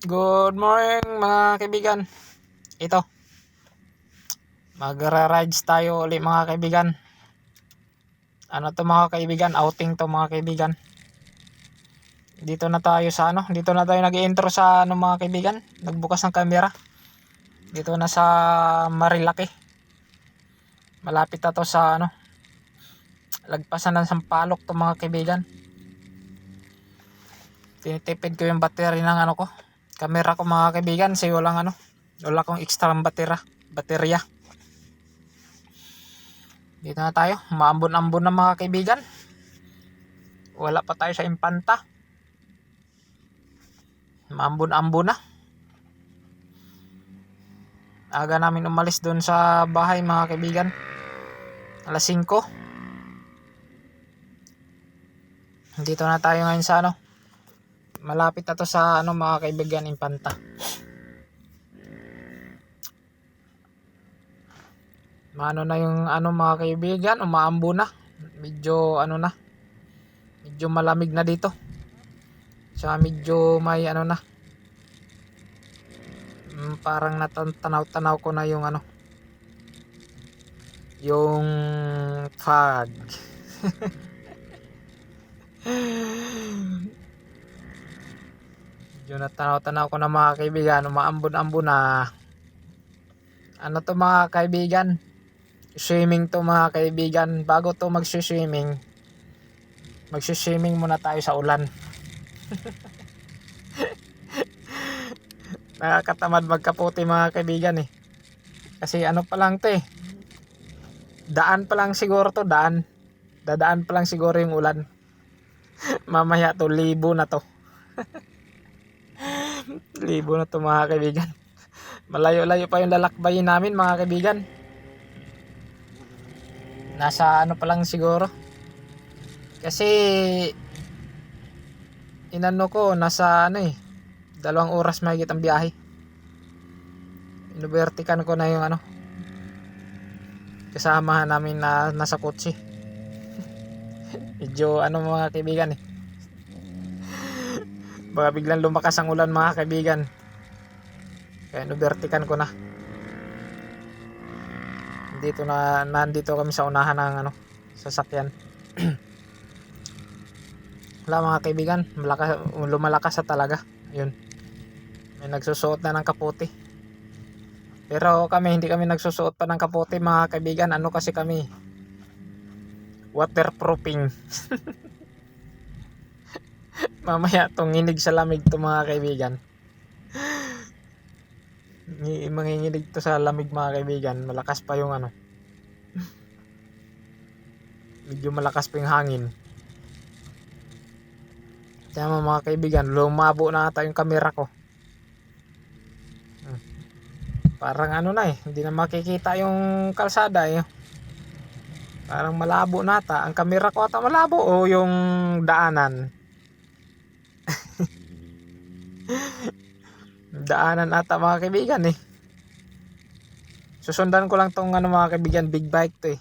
Good morning mga kaibigan. Ito, magra-rides tayo ulit mga kaibigan. Ano to mga kaibigan? Outing to mga kaibigan. Dito na tayo sa dito na tayo nag-intro sa mga kaibigan. Nagbukas ng camera. Dito na sa Marilaki. Malapit na to sa lagpasan ng Sampaloc to mga kaibigan. Tinitipid ko yung battery ng ko. Camera ko mga kaibigan, kasi wala akong extra baterya. Dito na tayo, maambon-ambon na mga kaibigan. Wala pa tayo sa Impanta. Maambon-ambon na. Aga namin umalis doon sa bahay mga kaibigan. Alas 5. Dito na tayo ngayon sa malapit na to sa mga kaibigan, Impanta. Mano na yung mga kaibigan, umaambo na. Medyo medyo malamig na dito. Tsaka medyo may na. Parang natanaw-tanaw ko na yung yung fog. Medyo natanaw-tanaw ko na mga kaibigan, umaambon-ambon na. To mga kaibigan, swimming to mga kaibigan. Bago to magsiswimming muna tayo sa ulan. Nakakatamad magkaputi mga kaibigan kasi pa lang to daan pa lang siguro to, dadaan pa lang siguro yung ulan. Mamaya to libo na to. Libo na to mga kaibigan. Malayo-layo pa yung lalakbayin namin mga kaibigan. Nasa pa lang siguro. Kasi ko nasa 2 oras mahigit ang biyahe. Inubertikan ko na yung kasamahan namin na nasa kotse. Medyo mga kaibigan baka biglang lumakas ang ulan mga kaibigan, kaya inubertikan ko na. Nandito kami sa unahan ng sasakyan. Wala mga kaibigan, lumalakas na talaga. Yun, may nagsusuot na ng kaputi. Pero hindi kami nagsusuot pa ng kaputi mga kaibigan. Kasi kami waterproofing. Mamaya tunginig sa lamig to mga kaibigan. Manginginig to sa lamig mga kaibigan. Malakas pa yung medyo malakas pa yung hangin. Kaya mga kaibigan, lumabo na ata yung camera ko. Parang hindi na makikita yung kalsada Parang malabo na ata. Ang camera ko ata malabo o yung daanan. Daanan ata mga kaibigan Susundan ko lang tong mga kaibigan, big bike to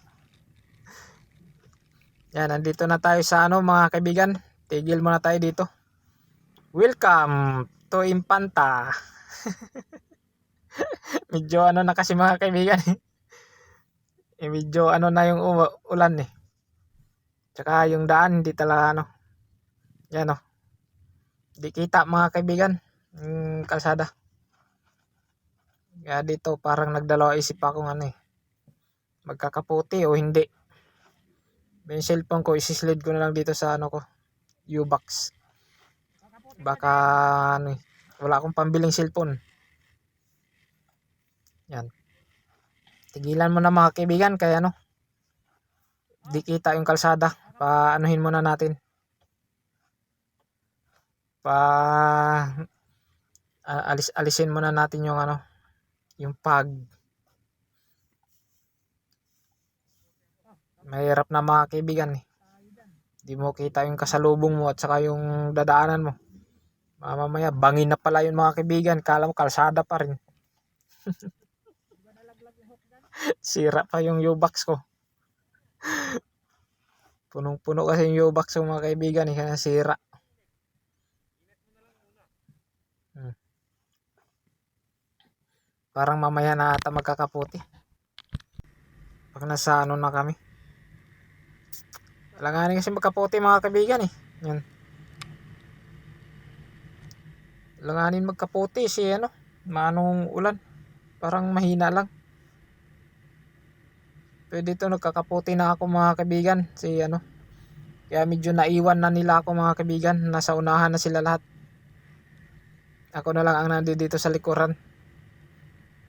Yan, nandito na tayo sa mga kaibigan. Tigil muna tayo dito. Welcome to Impanta. Medyo na kasi mga kaibigan medyo na yung ulan Tsaka yung daan hindi talaga yan di kita mga kaibigan yung kalsada. Kaya dito parang nagdalawa isip ako magkakaputi o hindi. Yung cellphone ko isislid ko na lang dito sa ko, U-box. Baka wala akong pambiling cellphone. Yan. Tigilan mo na mga kaibigan kaya di kita yung kalsada. Paanuhin muna natin. Alisin muna natin yung yung fog. Mahirap na mga kaibigan Di mo kita yung kasalubong mo at saka yung dadaanan mo. Mamaya bangin na pala yun mga kaibigan. Kala mo kalsada pa rin. Sira pa yung U-box ko. Punong-puno kasi yung U-box ko mga kaibigan kaya sira. Parang mamaya na ata magkakaputi. Pag nasa ano na kami. Alanganin kasi magkaputi mga kaibigan eh. Yan. Alanganin magkaputi si ano. Manong ulan. Parang mahina lang. Pwede dito nagkakaputi na ako mga kaibigan. Si ano. Kaya medyo naiwan na nila ako mga kaibigan. Nasa unahan na sila lahat. Ako na lang ang nandito dito sa likuran.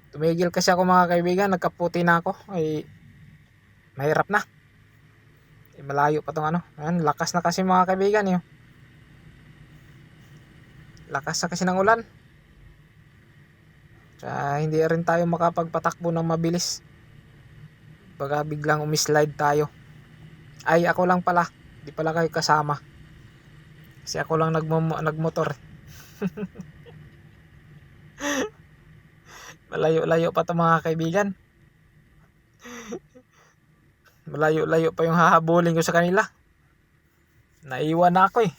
Tumigil kasi ako mga kaibigan. Nagkaputi na ako. Ay mahirap na. Malayo pa tong ano. Ayan, lakas na kasi mga kaibigan yun. Lakas na kasi ng ulan. Kaya hindi rin tayo makapagpatakbo ng mabilis. Baka biglang umislide tayo. Ay ako lang pala. Di pala kayo kasama. Kasi ako lang nagmotor. Malayo-layo pa to mga kaibigan. Malayo-layo pa yung hahabulin ko sa kanila. Naiwan na ako eh.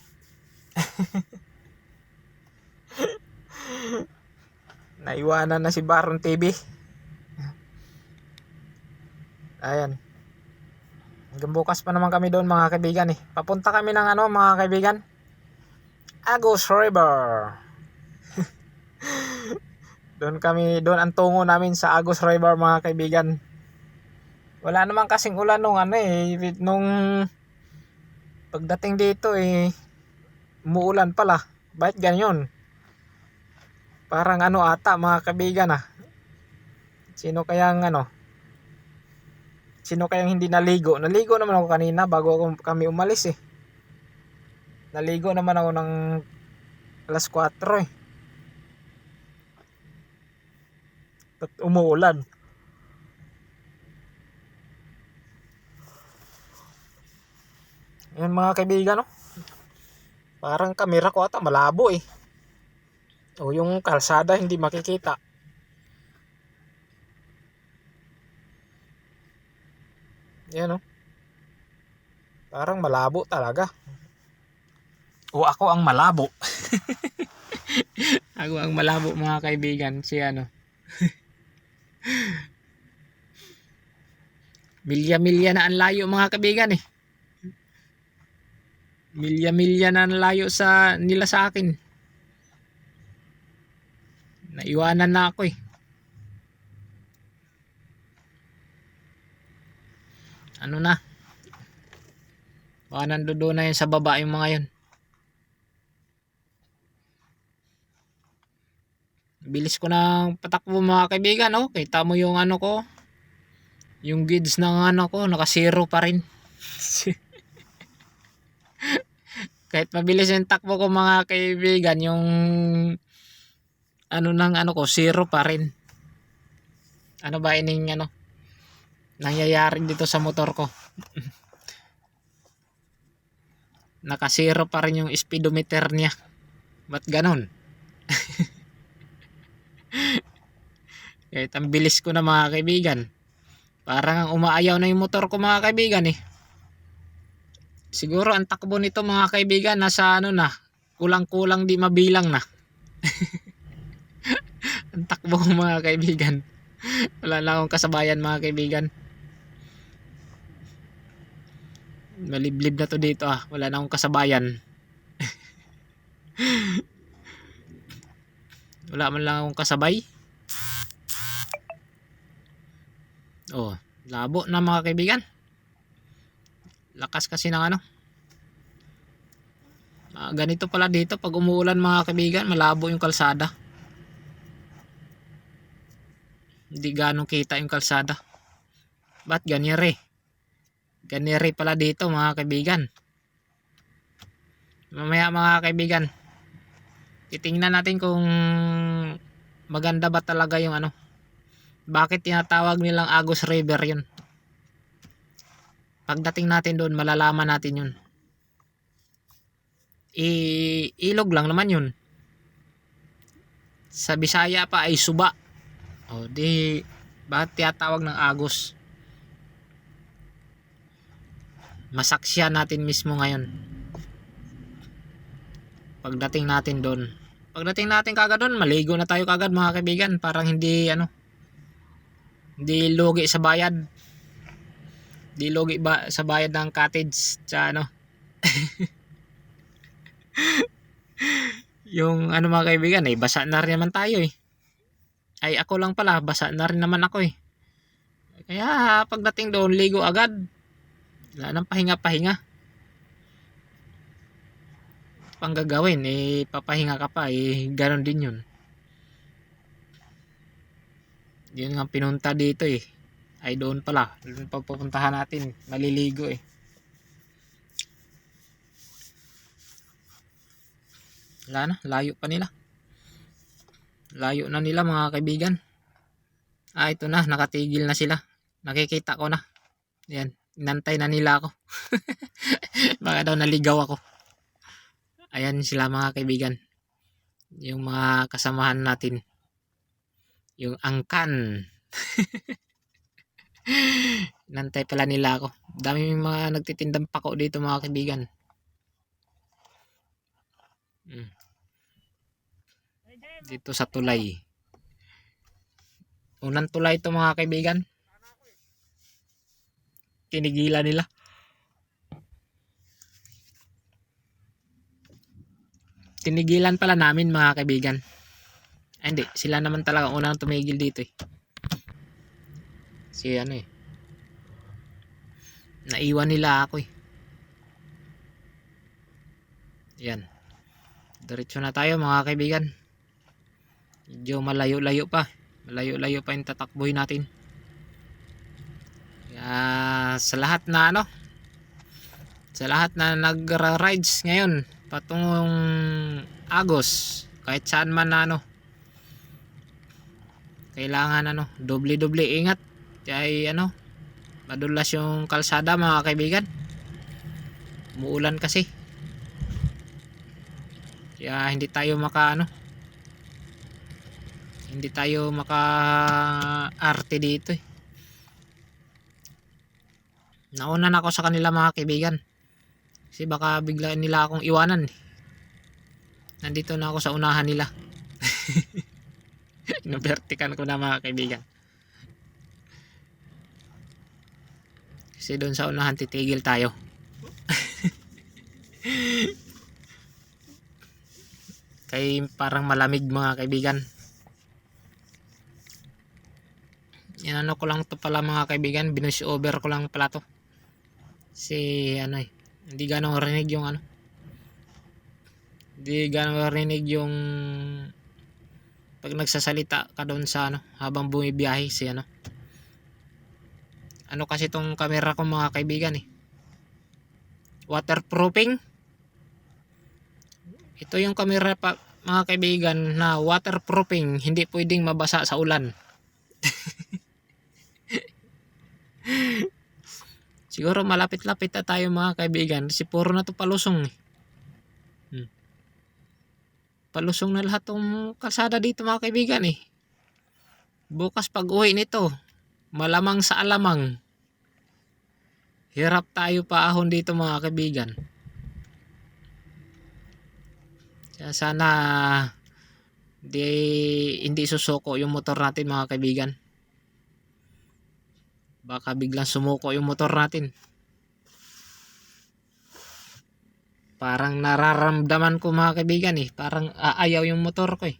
Naiwanan na si Baron TV. Ayan. Hanggang bukas pa naman kami doon mga kaibigan eh. Papunta kami ng ano mga kaibigan. Agus River. Doon ang tungo namin sa Agus River mga kaibigan. Wala naman kasing ulan nung ano eh. Nung pagdating dito eh. Umuulan pala. Bakit ganyan? Parang ano ata mga kaibigan ah. Sino kayang hindi naligo? Naligo naman ako kanina bago kami umalis eh. Naligo naman ako ng alas 4 eh. At umuulan. Yan mga kaibigan no. Parang kamera ko ata malabo eh. O yung kalsada hindi makikita. Yan no. Parang malabo talaga. O ako ang malabo. Ako ang malabo mga kaibigan. Si ano. Milya-milya na ang layo mga kaibigan eh. Milya-milya na ang layo nila sa akin. Naiwanan na ako eh. Ano na? Baka nandoon na yun sa baba yung mga yun. Bilis ko ng patakbo mga kaibigan oh. Kita mo yung ano ko. Yung gauge ng ano ko naka 0 pa rin. Kahit mabilis yung takbo ko mga kaibigan, yung ano ng ano ko 0 pa rin. Ano ba ining ano nangyayari dito sa motor ko? Naka 0 pa rin yung speedometer niya. Ba't ganon? Kahit ang bilis ko na mga kaibigan. Parang umaayaw na yung motor ko mga kaibigan eh. Siguro ang takbo nito mga kaibigan nasa ano na, kulang-kulang di mabilang na. Ang takbo ko mga kaibigan. Wala na akong kasabayan mga kaibigan. Maliblib na to dito ah. Wala na akong kasabayan. Wala man lang akong kasabay. Oh, labo na mga kaibigan. Lakas kasi ng ano. Ganito pala dito pag umuulan mga kaibigan, malabo yung kalsada. Hindi ganong kita yung kalsada. Ba't ganyan Ganyan pala dito mga kaibigan. Mamaya mga kaibigan, titingnan natin kung maganda ba talaga yung ano. Bakit tinatawag nilang Agus River yun? Pagdating natin doon, malalaman natin yun. Ilog lang naman yun. Sa Bisaya pa ay suba. O di, bakit tinatawag ng Agus? Masaksyan natin mismo ngayon. Pagdating natin doon. Pagdating natin kagad doon, maligo na tayo kagad mga kaibigan. Parang hindi ano. Di lugi sa bayad. Di lugi ba sa bayad ng cottage sa ano. Yung ano mga kaibigan, basa na rin naman tayo eh. Ay ako lang pala, basa na rin naman ako eh. Kaya pagdating doon, ligo agad. Wala nang pahinga-pahinga. Pang gagawin, papahinga ka pa, ganon din yun. Yun nga pinunta dito eh. Ay doon pala, doon pa pupuntahan natin, maliligo eh. Wala na, layo pa nila. Layo na nila mga kaibigan. Ito na, nakatigil na sila. Nakikita ko na. Yan, inantay na nila ako. Baka daw naligaw ako. Ayan sila mga kaibigan. Yung mga kasamahan natin. Yung angkan. Inantay pala nila ako. Dami mga nagtitindang pako dito mga kaibigan. Dito sa tulay. Unang tulay ito mga kaibigan. Tinigilan nila. Tinigilan pala namin mga kaibigan. Ay hindi, sila naman talaga unang tumigil dito eh. Si ano eh. Naiwan nila ako eh. Yan. Diretso na tayo mga kaibigan. Medyo malayo-layo pa. Malayo-layo pa yung tatakboy natin. Sa lahat na ano. Sa lahat na nagra-rides ngayon. Patungong Agos. Kahit saan man na ano. Kailangan ano. Doble-doble ingat. Kaya ano. Madulas yung kalsada mga kaibigan. Umuulan kasi. Kaya hindi tayo hindi tayo arte dito eh. Nauna na ako sa kanila mga kaibigan. Kasi baka bigla nila akong iwanan eh. Nandito na ako sa unahan nila. Inubertikan ko na mga kaibigan. Kasi doon sa unahan titigil tayo. Kay parang malamig mga kaibigan. Yan ano ko lang to pala mga kaibigan. Binush over ko lang pala to. Kasi ano eh. Hindi ganong rinig yung ano. Hindi ganong rinig yung pag nagsasalita ka doon sa ano. Habang bumibiyahe si ano. Ano kasi tong camera ko mga kaibigan eh. Waterproofing. Ito yung camera pa mga kaibigan na waterproofing. Hindi pwedeng mabasa sa ulan. Siguro malapit-lapit na tayo mga kaibigan. Kasi puro na to palusong eh. Palusong na lahat tong kalsada dito mga kaibigan eh. Bukas pag uwi nito. Malamang sa alamang. Hirap tayo paahon dito mga kaibigan. Kaya sana hindi susuko yung motor natin mga kaibigan. Baka biglang sumuko yung motor natin. Parang nararamdaman ko mga kaibigan eh. Parang aayaw yung motor ko eh.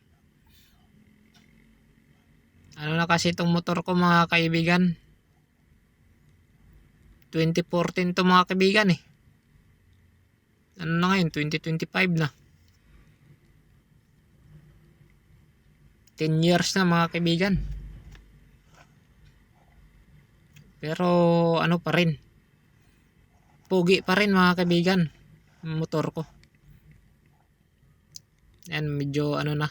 Ano na kasi itong motor ko mga kaibigan. 2014 to mga kaibigan eh. Ano na ngayon? 2025 na. 10 years na mga kaibigan. Pero ano pa rin. Pugi pa rin mga kaibigan. Motor ko. Yan medyo ano na.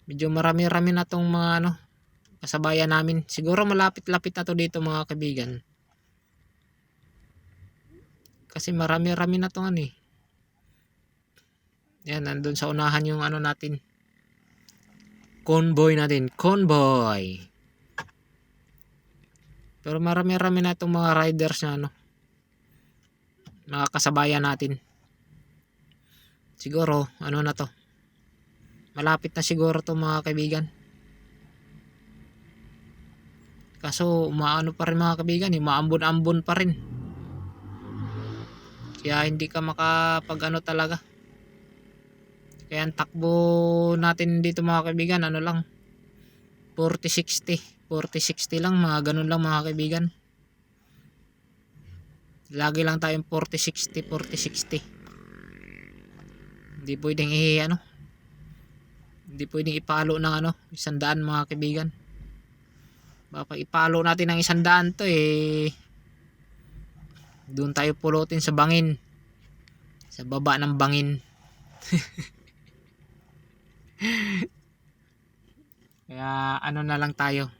Medyo marami-rami na tong mga ano. Kasabayan namin. Siguro malapit-lapit na to dito mga kaibigan. Kasi marami-rami na tong ano eh. Yan nandun sa unahan yung ano natin. Convoy natin. Convoy. Pero marami-rami na itong mga riders na ano. Mga kasabayan natin. Siguro, ano na to. Malapit na siguro to mga kaibigan. Kaso umaano pa rin mga kaibigan, umaambon-ambon pa rin. Kaya hindi ka makapag talaga. Kaya ang takbo natin dito mga kaibigan, lang 40-60 lang, mga ganun lang mga kaibigan. Lagi lang tayong 40-60. Hindi pwedeng hindi pwedeng ipalo ng 100 mga kaibigan. Baka ipalo natin ng 100 to doon tayo pulutin sa bangin, sa baba ng bangin. Kaya na lang tayo,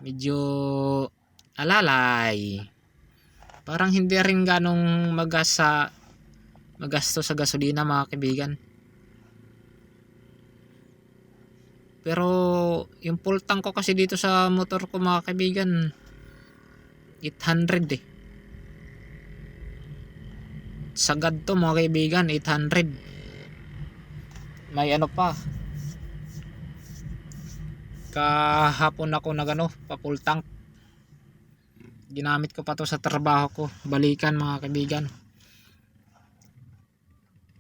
medyo alalay, parang hindi rin ganong magasto sa gasolina mga kaibigan. Pero yung full tank ko kasi dito sa motor ko mga kaibigan 800 sagad to mga kaibigan, 800. May pa, kahapon ako pa full tank. Ginamit ko pa to sa trabaho ko, balikan mga kaibigan.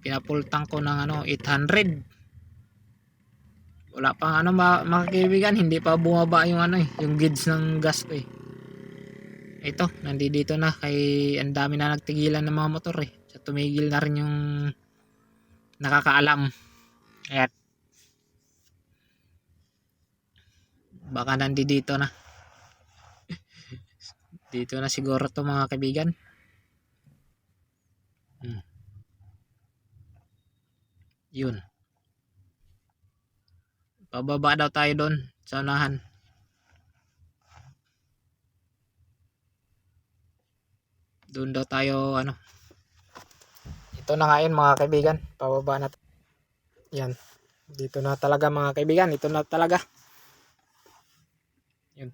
Pina-full tank ko ng 800. Wala pang mga kaibigan, hindi pa bumaba yung yung gauge ng gas ko Ito, nandito na, kay ang dami na nagtigilan ng mga motor So, tumigil na rin yung nakakaalam. Ayan. Baka nandito na. Dito na siguro to mga kaibigan. Yun. Pababa daw tayo doon sa unahan. Doon daw tayo Ito na nga yun mga kaibigan. Pababa na. Yan. Dito na talaga mga kaibigan. Ito na talaga. Yun.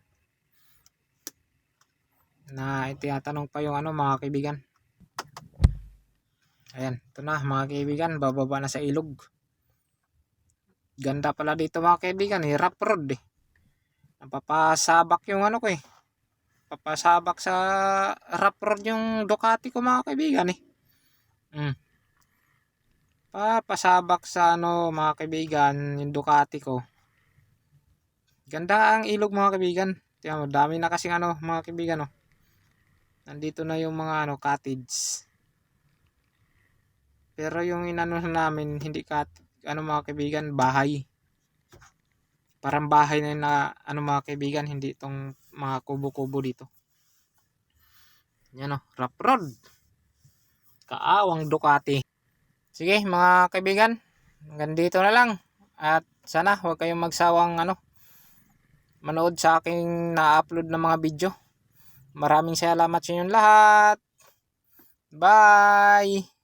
Na itinatanong pa yung mga kaibigan. Ayan. Ito na mga kaibigan. Bababa na sa ilog. Ganda pala dito mga kaibigan. Rough road Napapasabak yung ko Papasabak sa rough road yung Ducati ko mga kaibigan Papasabak sa mga kaibigan yung Ducati ko. Ganda ang ilog mga kaibigan. Tiyan mo, dami na kasing mga kaibigan Nandito na yung mga cottage. Pero yung namin hindi mga kaibigan, bahay. Parang bahay na mga kaibigan, hindi itong mga kubo-kubo dito. Yan rough road. Kaawang Ducati. Sige mga kaibigan, hanggang dito na lang. At sana huwag kayong magsawang manood sa aking na-upload na mga video. Maraming salamat sa inyong lahat. Bye!